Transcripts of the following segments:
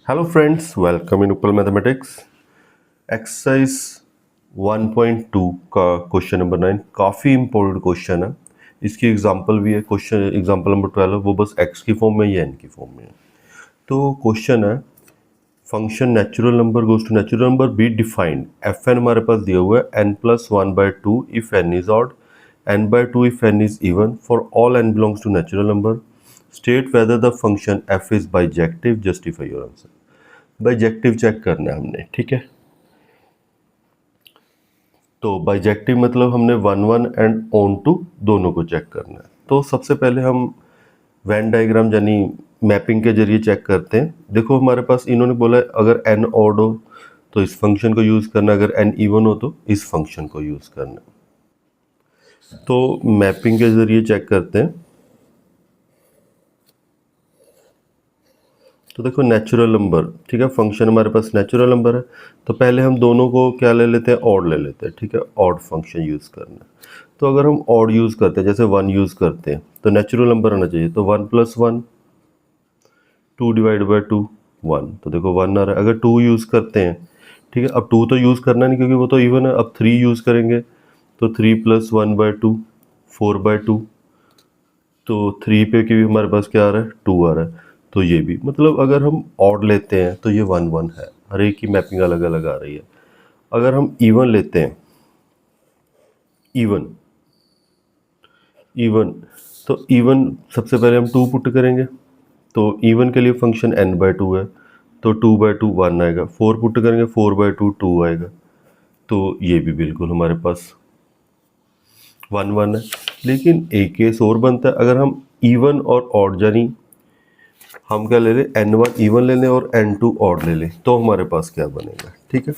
Hello friends, welcome in उपल mathematics. Exercise 1.2 का question number 9 काफ़ी इंपॉर्टेंट क्वेश्चन है। इसकी एग्जांपल भी है। क्वेश्चन एग्जांपल नंबर 12 है, वो बस एक्स की फॉर्म में या एन की फॉर्म में है। तो क्वेश्चन है, function natural number goes to natural number be defined. F n हमारे पास दिया हुआ है n+1/2 if n is odd, n/2 if n is even, for all n belongs to natural number. State whether the function f is bijective, justify your answer. Bijective check करना है हमने, ठीक है। तो बाइजेक्टिव मतलब हमने 1 1 एंड ऑन टू दोनों को चेक करना है। तो सबसे पहले हम वेन डायग्राम यानी मैपिंग के जरिए चेक करते हैं। देखो हमारे पास इन्होंने बोला है अगर n ऑड हो तो इस फंक्शन को यूज़ करना, अगर n इवन हो तो इस फंक्शन को यूज़ करना। तो मैपिंग के जरिए चेक करते हैं। तो देखो नेचुरल नंबर, ठीक है, फंक्शन हमारे पास नेचुरल नंबर है। तो पहले हम दोनों को क्या ले लेते हैं, ऑड ले लेते हैं, ठीक है। ऑड फंक्शन यूज़ करना है। तो अगर हम ऑड यूज़ करते हैं, जैसे 1 यूज़ करते हैं, तो नेचुरल नंबर आना चाहिए। तो 1+1, 2/2 1। तो देखो 1 आ रहा है। अगर 2 यूज़ करते हैं, ठीक है, अब 2 तो यूज़ करना नहीं क्योंकि वो तो इवन है। अब 3 यूज़ करेंगे तो 3+1/2 4/2। तो 3 पे की भी हमारे पास क्या आ रहा है, 2 आ रहा है। तो ये भी मतलब अगर हम ऑड लेते हैं तो ये 1 1 है, हर एक की मैपिंग अलग अलग आ रही है। अगर हम इवन लेते हैं, इवन इवन तो इवन सबसे पहले हम 2 पुट करेंगे। तो इवन के लिए फंक्शन n/2 है, तो 2/2 1 आएगा। 4 पुट करेंगे, 4/2 2 आएगा। तो ये भी बिल्कुल हमारे पास 1 1 है। लेकिन एक केस और बनता है, अगर हम इवन और ऑड यानी हम क्या ले लें, n1 इवन ले लें और n2 ऑड ले लें, तो हमारे पास क्या बनेगा, ठीक है।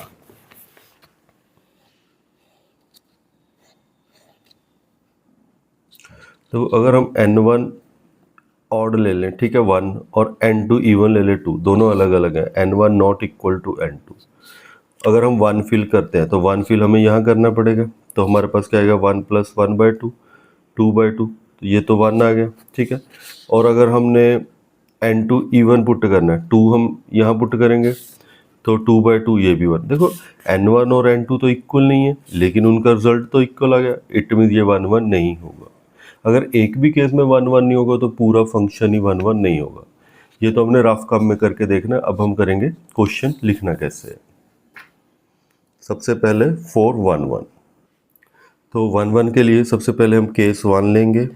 तो अगर हम n1 ऑड ले लें, ठीक है, 1, और n2 इवन ले लें 2, दोनों अलग अलग हैं। n1 not equal to n2। अगर हम 1 फिल करते हैं तो 1 फिल हमें यहाँ करना पड़ेगा। तो हमारे पास क्या आएगा, 1+1/2 2/2। तो ये तो 1 आ गया, ठीक है। और अगर हमने n2 इवन पुट करना है, 2 हम यहाँ पुट करेंगे तो 2/2 ये भी 1। देखो n1 और n2 तो इक्वल नहीं है, लेकिन उनका रिजल्ट तो इक्वल आ गया। इट मीन ये 1 1 नहीं होगा। अगर एक भी केस में 1 1 नहीं होगा तो पूरा फंक्शन ही 1 1 नहीं होगा। ये तो हमने रफ काम में करके देखना। अब हम करेंगे क्वेश्चन लिखना कैसे है। सबसे पहले 4 1 1। तो 1 1 के लिए सबसे पहले हम केस 1 लेंगे।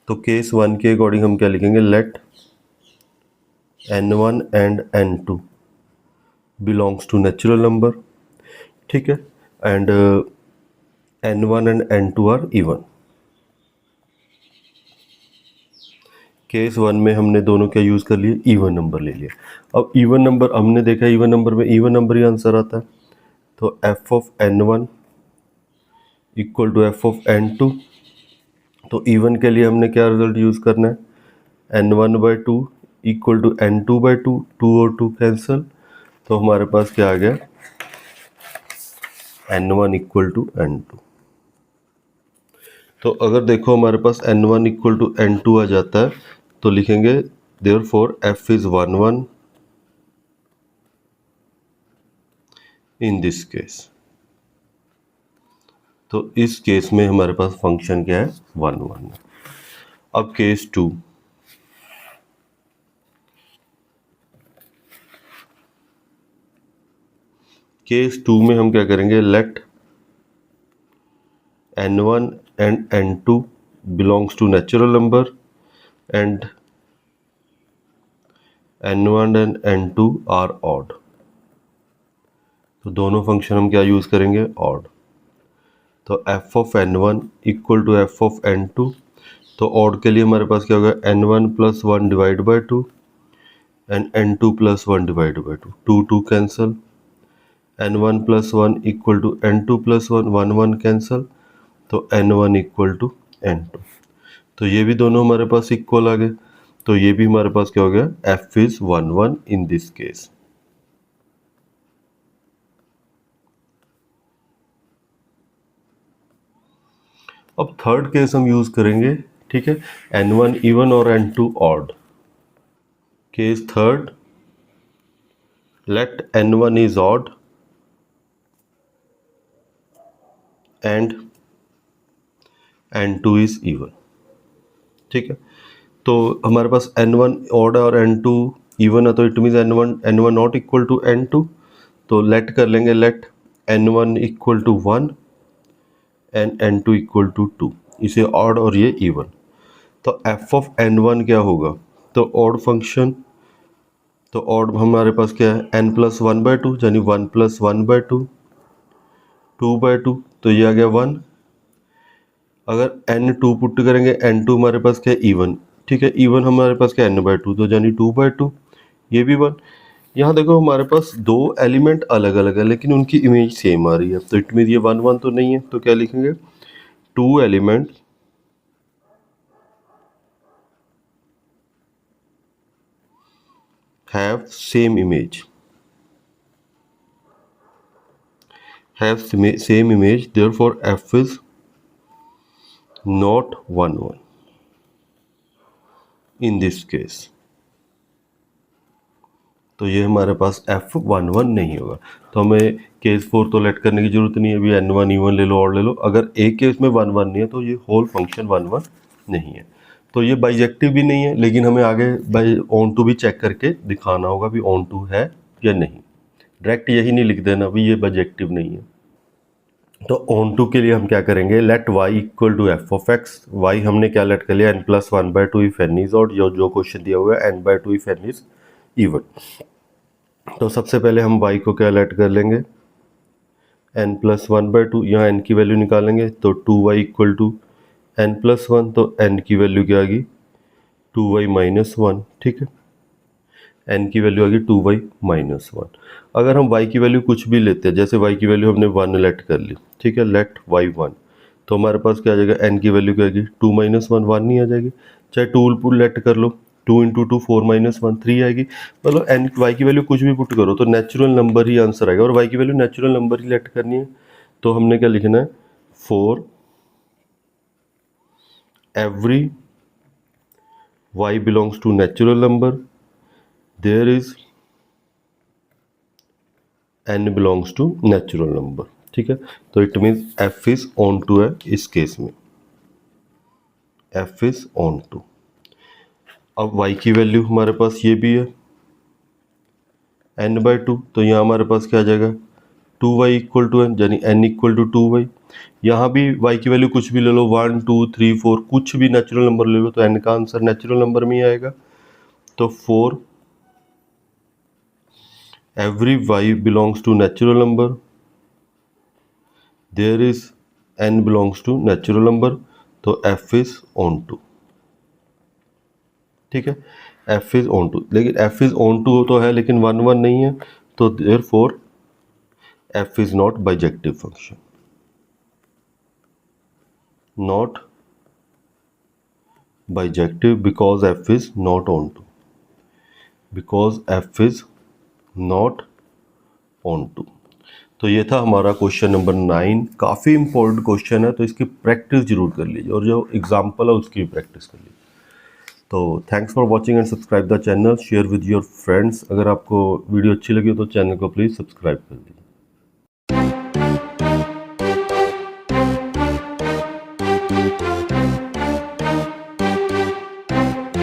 तो केस 1 के अकॉर्डिंग हम क्या लिखेंगे, let n1 and n2 belongs to natural number, ठीक है, and n1 and n2 are even. Case 1 में हमने दोनों क्या यूज़ कर लिए, इवन नंबर ले लिया। अब इवन नंबर हमने देखा, इवन नंबर में इवन नंबर ही आंसर आता है। तो f of n1 equal to f of n2। तो इवन के लिए हमने क्या रिजल्ट यूज़ करना है, n1/2 इक्वल टू n2/2, 2 और 2 कैंसिल। तो हमारे पास क्या आ गया, n1 इक्वल टू n2। तो अगर देखो हमारे पास n1 इक्वल टू n2 आ जाता है तो लिखेंगे therefore f is 1 1 in this case. तो इस केस में हमारे पास फंक्शन क्या है, 1 1। अब केस 2, केस 2 में हम क्या करेंगे, let n1 and n2 belongs to natural number and n1 and n2 are odd. तो दोनों फंक्शन हम क्या यूज़ करेंगे, ऑड। तो f of n1 equal to f of n2। तो ऑड के लिए हमारे पास क्या होगा, n1+1 divide by 2 and n2+1 divide by 2, 2 2 cancel. n1+1 equal to n2+1, 1 1 cancel. तो n1 इक्वल टू n2। तो ये भी दोनों हमारे पास इक्वल आ गए। तो ये भी हमारे पास क्या हो गया, f is 1 1 in this case. अब थर्ड केस हम यूज करेंगे, ठीक है, n1 इवन और n2 odd. Case third, let n1 is odd and n2 is even, ठीक है। तो हमारे पास n1 ऑड है और n2 इवन है, तो it means n1 not equal to n2। तो लेट कर लेंगे, let n1 equal to 1 and n2 equal to 2, इसे ऑड और ये इवन। तो f ऑफ n1 क्या होगा, तो ऑड फंक्शन, तो ऑड हमारे पास क्या है, n प्लस 1/2 यानी 1 प्लस 1/2, 2/2, तो ये आ गया 1। अगर n2 पुट करेंगे, n2 हमारे पास क्या है, इवन, ठीक है, इवन हमारे पास क्या है n/2, तो यानी 2/2, ये भी 1। यहाँ देखो हमारे पास दो एलिमेंट अलग अलग है लेकिन उनकी इमेज सेम आ रही है, तो इट मीन ये 1 1 तो नहीं है, तो क्या लिखेंगे, 2 element have same image, therefore f is not 1 1 in this case। तो ये हमारे पास f1 1 नहीं होगा। तो हमें केस 4 तो लेट करने की जरूरत नहीं है, अभी n1 इवन ले लो और ले लो। अगर एक केस में 1 1 नहीं है तो ये होल फंक्शन 1 1 नहीं है। तो ये बाइजेक्टिव भी नहीं है, लेकिन हमें आगे बाई ऑन टू भी चेक करके दिखाना होगा भी ऑन टू है या नहीं। डायरेक्ट यही नहीं लिख देना भी ये बाइजेक्टिव नहीं है। तो ऑन टू के लिए हम क्या करेंगे, let y equal to f of x. Y हमने क्या लेट कर लिया, n plus 1/2 if n is odd, जो क्वेश्चन दिया हुआ है n/2 if n is even. तो सबसे पहले हम y को क्या लेट कर लेंगे, n प्लस 1/2, यहाँ n की वैल्यू निकालेंगे तो 2y equal to n plus 1, तो n की वैल्यू क्या आ गई, 2y माइनस 1, ठीक है, n की वैल्यू आ गई 2y माइनस 1। अगर हम y की वैल्यू कुछ भी लेते हैं, जैसे y की वैल्यू हमने 1 लेट कर ली, ठीक है, लेट y 1, तो हमारे पास क्या आ जाएगा, n की वैल्यू क्या आएगी, 2 माइनस 1, 1 नहीं आ जाएगी। चाहे 2 पुट लेट कर लो, 2 इंटू 2 4 माइनस 1 3 आएगी। मतलब n y की वैल्यू कुछ भी पुट करो तो नेचुरल नंबर ही आंसर आएगा, और y की वैल्यू नेचुरल नंबर ही लेट करनी है। तो हमने क्या लिखना है, for every y belongs to natural number there is n belongs to natural number, ठीक है। तो it means f is onto है इस केस में, f इज ऑन टू। अब y की वैल्यू हमारे पास ये भी है n/2, तो यहाँ हमारे पास क्या आ जाएगा, 2y इक्वल टू n, यानी n इक्वल टू 2y। यहाँ भी y की वैल्यू कुछ भी ले लो, 1 2 3 4 कुछ भी नेचुरल नंबर ले लो, तो n का आंसर नेचुरल नंबर में ही आएगा। तो for every y belongs to natural number there is n belongs to natural number, तो f इज ऑन टू, ठीक है, f इज ऑन टू। लेकिन f इज ऑन टू तो है लेकिन 1 1 नहीं है, तो therefore f is not bijective function, not bijective because f is not onto, because f is not onto. तो ये था हमारा क्वेश्चन नंबर 9। काफ़ी इंपॉर्टेंट क्वेश्चन है, तो इसकी प्रैक्टिस जरूर कर लीजिए, और जो एग्जाम्पल है उसकी भी प्रैक्टिस कर लीजिए। तो thanks for watching and subscribe the channel, share with your friends. अगर आपको वीडियो अच्छी लगी तो चैनल को प्लीज़ सब्सक्राइब कर दीजिए।